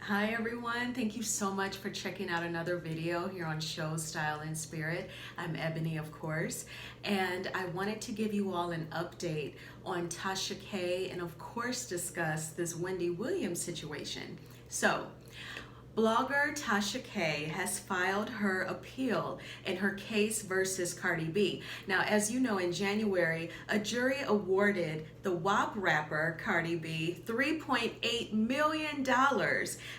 Hi everyone, thank you so much for checking out another video here on Show Style and Spirit. I'm Ebony, of course, and I wanted to give you all an update on Tasha K and of course discuss this Wendy Williams situation. So, blogger Tasha K has filed her appeal in her case versus Cardi B. Now, as you know, in January, a jury awarded the WAP rapper Cardi B $3.8 million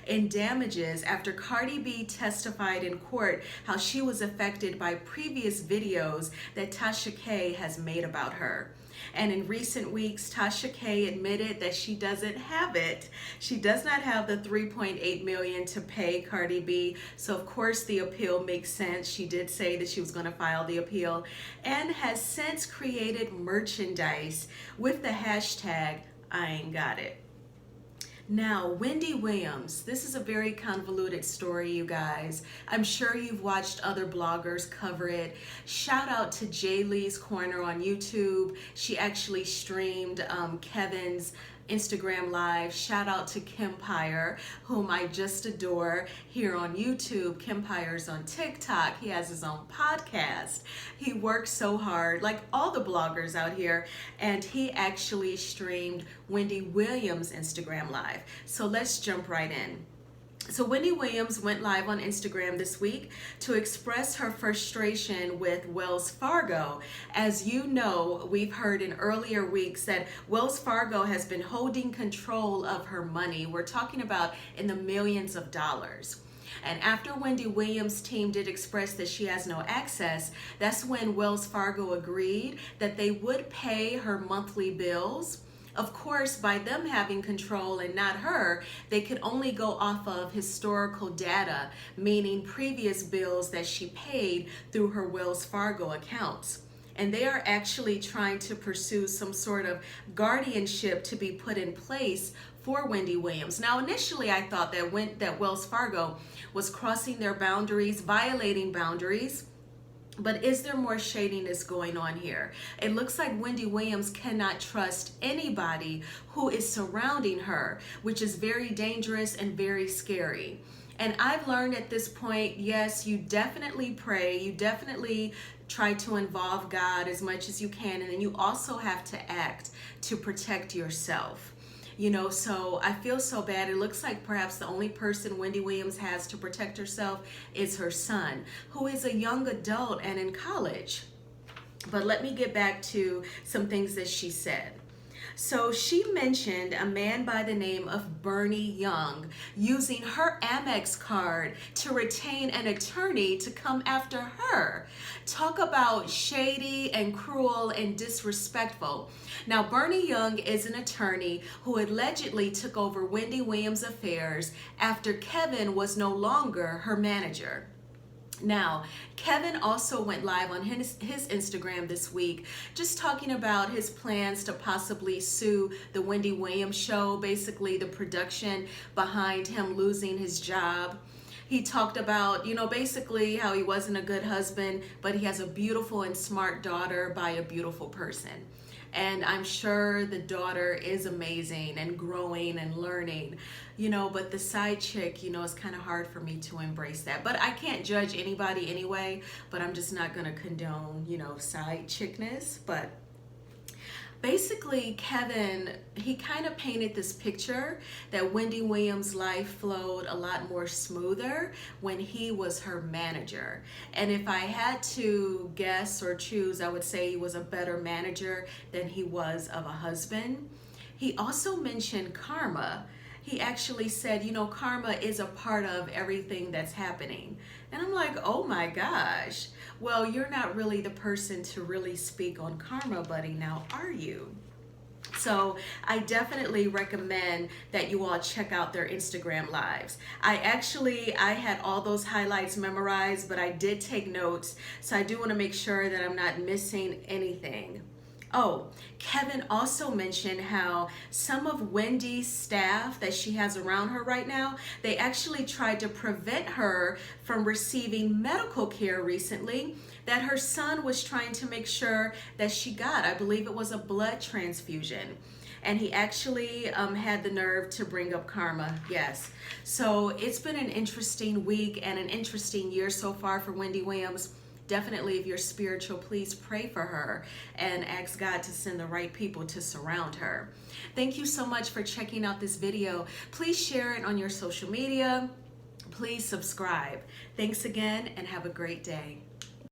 in damages after Cardi B testified in court how she was affected by previous videos that Tasha K has made about her. And in recent weeks, Tasha K admitted that she doesn't have it. She does not have the $3.8 million to pay Cardi B. So of course the appeal makes sense. She did say that she was going to file the appeal and has since created merchandise with the hashtag I ain't got it. Now, Wendy Williams, this is a very convoluted story, you guys. I'm sure you've watched other bloggers cover it. Shout out to Jay Lee's Corner on YouTube. She actually streamed Kevin's Instagram Live. Shout out to Kempire, whom I just adore here on YouTube. Kempire's on TikTok. He has his own podcast. He works so hard, like all the bloggers out here, and he actually streamed Wendy Williams' Instagram Live. So let's jump right in. So Wendy Williams went live on Instagram this week to express her frustration with Wells Fargo. As you know, we've heard in earlier weeks that Wells Fargo has been holding control of her money. We're talking about in the millions of dollars. And after Wendy Williams' team did express that she has no access, that's when Wells Fargo agreed that they would pay her monthly bills. Of course, by them having control and not her, they could only go off of historical data, meaning previous bills that she paid through her Wells Fargo accounts. And they are actually trying to pursue some sort of guardianship to be put in place for Wendy Williams. Now, initially, I thought that Wells Fargo was crossing their boundaries, violating boundaries. But is there more shadiness going on here? It looks like Wendy Williams cannot trust anybody who is surrounding her, which is very dangerous and very scary. And I've learned at this point, yes, you definitely pray, you definitely try to involve God as much as you can, and then you also have to act to protect yourself. You know, so I feel so bad. It looks like perhaps the only person Wendy Williams has to protect herself is her son, who is a young adult and in college. But let me get back to some things that she said. So she mentioned a man by the name of Bernie Young using her Amex card to retain an attorney to come after her. Talk about shady and cruel and disrespectful. Now, Bernie Young is an attorney who allegedly took over Wendy Williams' affairs after Kevin was no longer her manager. Now, Kevin also went live on his Instagram this week, just talking about his plans to possibly sue the Wendy Williams show, basically the production behind him losing his job. He talked about, basically how he wasn't a good husband, but he has a beautiful and smart daughter by a beautiful person. And I'm sure the daughter is amazing and growing and learning, but the side chick, it's kind of hard for me to embrace that. But I can't judge anybody anyway, but I'm just not going to condone, side chickness. But basically, Kevin, he kind of painted this picture that Wendy Williams' life flowed a lot more smoother when he was her manager. And if I had to guess or choose, I would say he was a better manager than he was of a husband. He also mentioned karma. He actually said, karma is a part of everything that's happening. And I'm like, oh my gosh. Well, you're not really the person to really speak on karma, buddy, now are you? So I definitely recommend that you all check out their Instagram lives. I had all those highlights memorized, but I did take notes. So I do want to make sure that I'm not missing anything. Oh, Kevin also mentioned how some of Wendy's staff that she has around her right now, they actually tried to prevent her from receiving medical care recently that her son was trying to make sure that she got. I believe it was a blood transfusion. and he actually had the nerve to bring up karma. Yes. So it's been an interesting week and an interesting year so far for Wendy Williams. Definitely, if you're spiritual, please pray for her and ask God to send the right people to surround her. Thank you so much for checking out this video. Please share it on your social media. Please subscribe. Thanks again and have a great day.